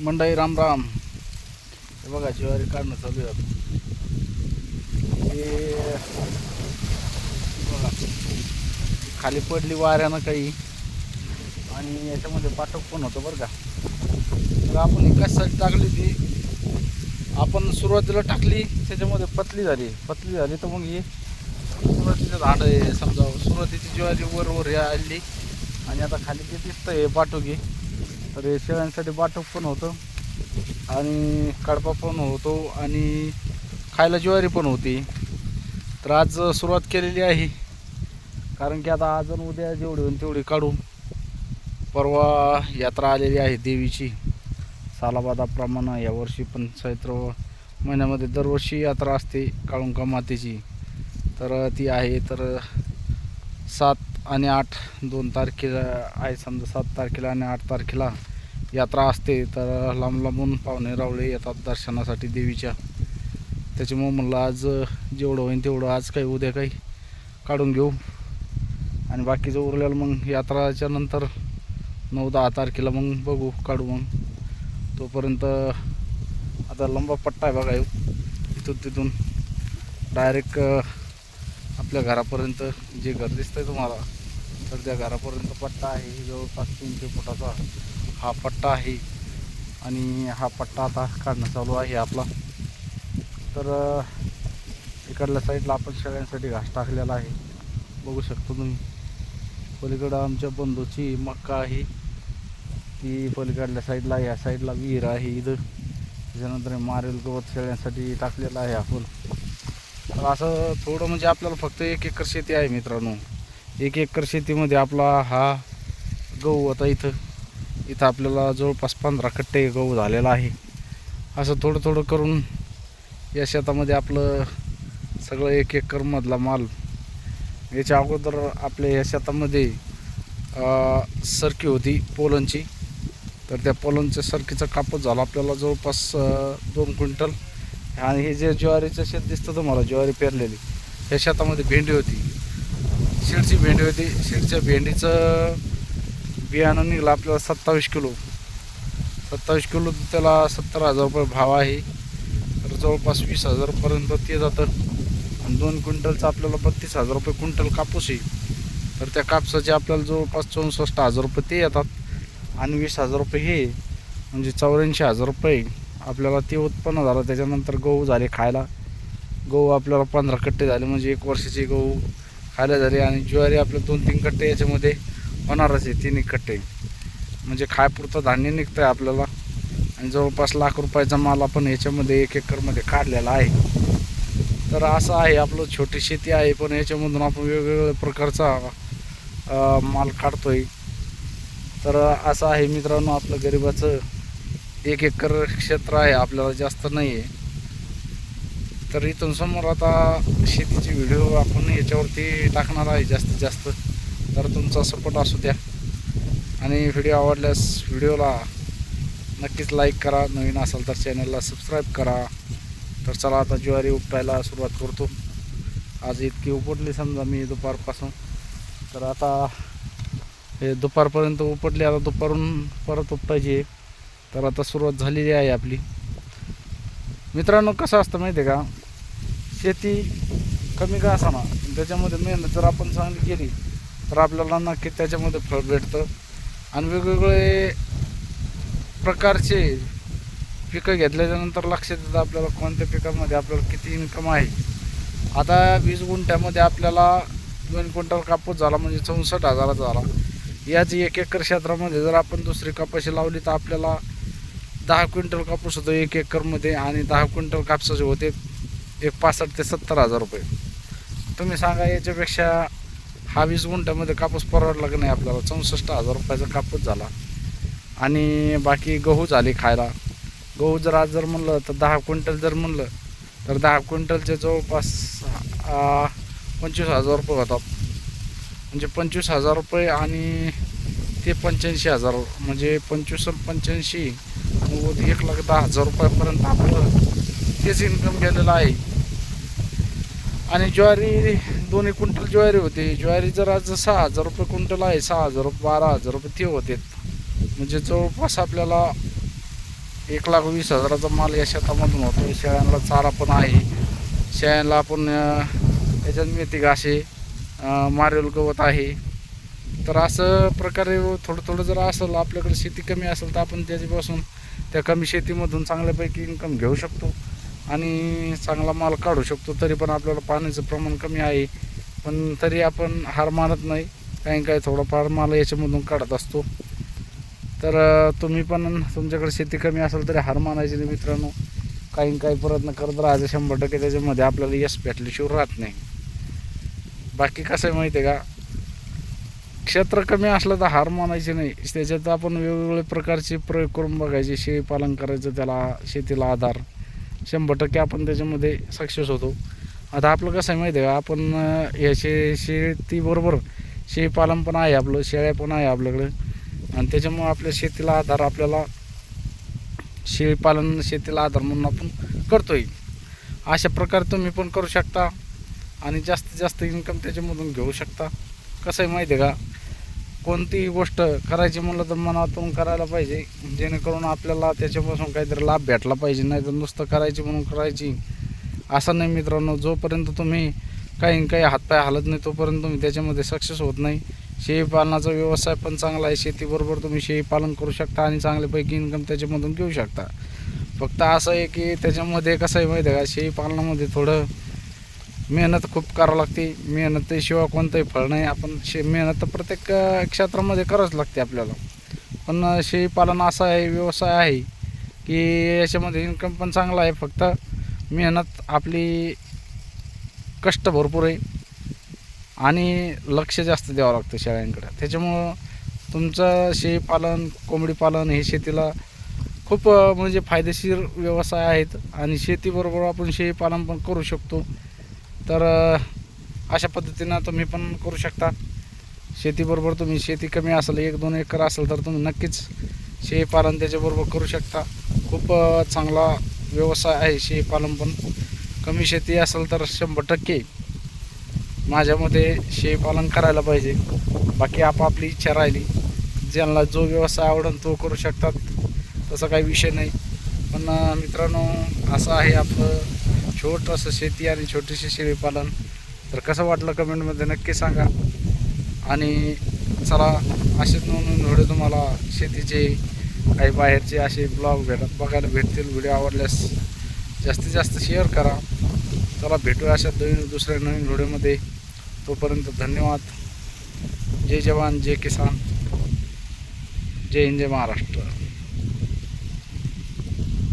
मंडई राम राम. हे बघा ज्वारी काढणं चालू आहे. हे बघा खाली पडली वाऱ्यानं काही, आणि याच्यामध्ये पाठक पण होतं बरं का. तर आपण एकाच टाकली ती, आपण सुरुवातीला टाकली त्याच्यामध्ये पतली झाली तर मग ही सुरुवातीचं झाड आहे समजा. सुरुवातीची ज्वारी वर हे आली, आणि आता खाली जे दिसतं हे पाठक आहे. तर हे शेळ्यांसाठी पाठक पण होतं, आणि कडपा पण होतो, आणि खायला ज्वारी पण होती. तर आज सुरुवात केलेली आहे, कारण की आता आज आणि उद्या जेवढी होईल तेवढी काढू. परवा यात्रा आलेली आहे देवीची सालाबादाप्रमाणे. यावर्षी पण चैत्र महिन्यामध्ये दरवर्षी यात्रा असते काळुंका मातेची. तर ती आहे तर 7 आणि 8 2 तारखेला आहे समजा. 7 तारखेला आणि 8 तारखेला यात्रा असते. तर लांब लांबून पाहुणे रावळे येतात दर्शनासाठी देवीच्या. त्याच्यामुळं म्हणलं आज जेवढं होईल तेवढं आज काही उद्या काही काढून घेऊ, आणि बाकीचं उरलेलं मग यात्राच्या नंतर 9-10 तारखेला मग बघू, काढू. मग तोपर्यंत आता लंबा पट्टा आहे बघा. इथून तिथून डायरेक्ट आपल्या घरापर्यंत जे घर दिसतंय तुम्हाला, तर त्या घरापर्यंत पट्टा आहे. जवळपास 300 फुटाचा हा पट्टा आहे, आणि हा पट्टा आता काढणं चालू आहे आपला. तर इकडल्या साईडला आपण शेळ्यांसाठी घास टाकलेला आहे, बघू शकतो तुम्ही. पलीकडं आमच्या बंधूची मक्का आहे, ती पलीकडल्या साईडला. या साईडला विहीर आहे इथं. त्याच्यानंतर मारेल गवत शेळ्यांसाठी टाकलेलं आहे आपण. तर असं थोडं म्हणजे आपल्याला फक्त 1 एकर शेती आहे मित्रांनो. 1 एकर शेतीमध्ये आपला हा गहू आता इथं आपल्याला जवळपास 15 कट्टे गहू झालेला आहे. असं थोडं थोडं करून या शेतामध्ये आपलं सगळं 1 एकरमधला माल. याच्या अगोदर आपल्या या शेतामध्ये सरकी होती पोलनची. तर त्या पोलनच्या सरकीचा कापूस झाला आपल्याला जवळपास 2 क्विंटल. आणि हे जे ज्वारीचं शेत दिसतं तुम्हाला, ज्वारी पेरलेली, ह्या शेतामध्ये भेंडी होती, शिडची भेंडी होती. शिडच्या भेंडीचं बियाणं निघलं आपल्याला 27 किलो. त्याला 70,000 रुपये भाव आहे. तर जवळपास 20,000पर्यंत ते जातं. आणि 2 क्विंटलचं आपल्याला 32,000 रुपये क्विंटल कापूस आहे. तर त्या कापसाचे आपल्याला जवळपास 64,000 रुपये ते येतात, आणि 20,000 रुपये हे, म्हणजे 84,000 रुपये आपल्याला ते उत्पन्न झालं. त्याच्यानंतर गहू झाले खायला. गहू आपल्याला 15 कट्टे झाले, म्हणजे 1 वर्षाचे गहू खायला झाले. आणि ज्वारी आपले 2-3 कट्टे याच्यामध्ये होणारच आहे. 3 कट्टे म्हणजे खायपुरतं धान्य निघतं आहे आपल्याला. आणि जवळपास लाख रुपयाचा माल आपण याच्यामध्ये 1 एकरमध्ये काढलेला आहे. तर असं आहे आपलं. छोटी शेती आहे, पण याच्यामधून आपण वेगवेगळ्या प्रकारचा माल काढतोय. तर असं आहे मित्रांनो आपलं गरिबाचं 1 एकर क्षेत्र आहे, आपल्याला जास्त नाही आहे. तर इथून समोर आता शेतीची व्हिडिओ आपण याच्यावरती टाकणार आहे जास्तीत जास्त. तर तुमचा सपोर्ट असू द्या, आणि व्हिडिओ आवडल्यास व्हिडिओला नक्कीच लाईक करा. नवीन असाल तर चॅनलला सबस्क्राईब करा. तर चला आता ज्वारी उपटायला सुरुवात करतो. आज इतकी उपटली समजा मी दुपारपासून. तर आता हे दुपारपर्यंत उपटली, आता दुपारून परत उपटायची आहे. तर आता सुरुवात झालेली आहे आपली. मित्रांनो कसं असतं माहिती आहे का, शेती कमी का असाना, त्याच्यामध्ये मेहनत जर आपण चांगली केली तर आपल्याला नक्की त्याच्यामध्ये फळ भेटतं. आणि वेगवेगळे प्रकारचे पिकं घेतल्याच्यानंतर लक्षात येतं आपल्याला कोणत्या पिकामध्ये आपल्याला किती इन्कम आहे. आता 20 गुंठ्यामध्ये आपल्याला 2 क्विंटल कापूस झाला, म्हणजे 64,000 झाला. याच 1 एकर क्षेत्रामध्ये जर आपण दुसरी कपाशी लावली तर आपल्याला 10 क्विंटल कापूस होतो 1 एकरमध्ये, आणि 10 क्विंटल कापसाचे होते 65,000 ते 70,000 रुपये. तुम्ही सांगा याच्यापेक्षा हा 20 गुंठ्यामध्ये कापूस परवडला की नाही आपल्याला. 64,000 रुपयाचा कापूस झाला. आणि बाकी गहू झाले खायला. गहू जर आज जर म्हणलं तर 10 क्विंटल जर म्हणलं तर 10 क्विंटलचे जवळपास 25,000 रुपये होतात. म्हणजे 25,000 रुपये, आणि ते 85,000, म्हणजे 25-85 1,10,000 रुपयापर्यंत आपलं तेच इन्कम गेलेलं आहे. आणि ज्वारी 2 क्विंटल ज्वारी होती. ज्वारी जर आज 6,000 रुपये क्विंटल आहे, 6,000 रुपये 12,000 रुपये ते होते. म्हणजे जवळपास आपल्याला 1,20,000चा माल या शेतामधून होतो. शेळ्यांना चारा पण आहे. शेळ्यांना आपण त्याच्यात मेथी घासे, मारेल गवत आहे. तर असं प्रकारे थोडं थोडं जर असेल, आपल्याकडे शेती कमी असेल तर आपण त्याच्यापासून त्या कमी शेतीमधून चांगल्यापैकी इन्कम घेऊ शकतो आणि चांगला माल काढू शकतो. तरी पण आपल्याला पाण्याचं प्रमाण कमी आहे, पण तरी आपण हार मानत नाही. काही थोडंफार माल याच्यामधून काढत असतो. तर तुम्ही पण तुमच्याकडे शेती कमी असेल तरी हार मानायची नाही मित्रांनो. काही प्रयत्न करत राहायचं. 100% त्याच्यामध्ये आपल्याला यश भेटल्याशिवाय राहत नाही. बाकी कसं आहे माहिती आहे का, क्षेत्र कमी असलं तर हार मानायची नाही. त्याच्यात आपण वेगवेगळे प्रकारचे प्रयोग करून बघायचे. शेळी पालन करायचं, त्याला शेतीला आधार. 100% आपण त्याच्यामध्ये सक्सेस होतो. आता आपलं कसं आहे माहिती आहे का, आपण या शेतीबरोबर शेळीपालन पण आहे, आपलं शेळ्या पण आहे आपल्याकडं. आणि त्याच्यामुळं आपल्या शेतीला आधार, आपल्याला शेळीपालन शेतीला आधार म्हणून आपण करतोय. अशा प्रकारे तुम्ही पण करू शकता आणि जास्तीत जास्त इन्कम त्याच्यामधून घेऊ शकता. कसं आहे माहिती आहे का, कोणतीही गोष्ट करायची म्हणलं तर मनातून करायला पाहिजे, जेणेकरून आपल्याला त्याच्यापासून काहीतरी लाभ भेटला पाहिजे. नाही तर नुसतं करायची म्हणून करायची असं नाही मित्रांनो. जोपर्यंत तुम्ही काही हातपाय हालत नाही तोपर्यंत तुम्ही त्याच्यामध्ये सक्सेस होत नाही. शेळीपालनाचा व्यवसाय पण चांगला आहे. शेतीबरोबर तुम्ही शेळीपालन करू शकता आणि चांगल्यापैकी इन्कम त्याच्यामधून घेऊ शकता. फक्त असं आहे की त्याच्यामध्ये कसं आहे माहिती आहे का, शेळीपालनामध्ये थोडं मेहनत खूप करावं लागते. मेहनतीशिवाय कोणतंही फळ नाही. आपण मेहनत तर प्रत्येक क्षेत्रामध्ये करावंच लागते आपल्याला. पण शेळीपालन असा आहे व्यवसाय आहे की याच्यामध्ये इन्कम पण चांगला आहे. फक्त मेहनत आपली, कष्ट भरपूर आहे आणि लक्ष जास्त द्यावं लागतं शेळ्यांकडे. त्याच्यामुळं तुमचं शेळीपालन, कोंबडी पालन हे शेतीला खूप म्हणजे फायदेशीर व्यवसाय आहेत. आणि शेतीबरोबर आपण शेळीपालन पण करू शकतो. तर अशा पद्धतीनं तुम्ही पण करू शकता. शेतीबरोबर तुम्ही शेती कमी असेल, 1-2 एकर असेल तर तुम्ही नक्कीच शेळीपालन त्याच्याबरोबर करू शकता. खूप चांगला व्यवसाय आहे शेळीपालन पण. कमी शेती असेल तर 100% माझ्या मते शेळीपालन करायला पाहिजे. बाकी आपापली इच्छा राहिली, ज्यांना जो व्यवसाय आवडेल तो करू शकतात, तसा काही विषय नाही. पण मित्रांनो, असं आहे आपलं छोटंसं शेती आणि छोटीशी शेळीपालन. तर कसं वाटलं कमेंटमध्ये नक्की सांगा. आणि चला, असेच नवीन व्हिडिओ तुम्हाला शेतीचे काही बाहेरचे असे ब्लॉग बघायला भेटतील. व्हिडिओ आवडल्यास जास्तीत जास्त शेअर करा. चला, भेटूया अशा दुसऱ्या नवीन व्हिडिओमध्ये. तोपर्यंत धन्यवाद. जय जवान, जय किसान, जय हिंद, जय महाराष्ट्र.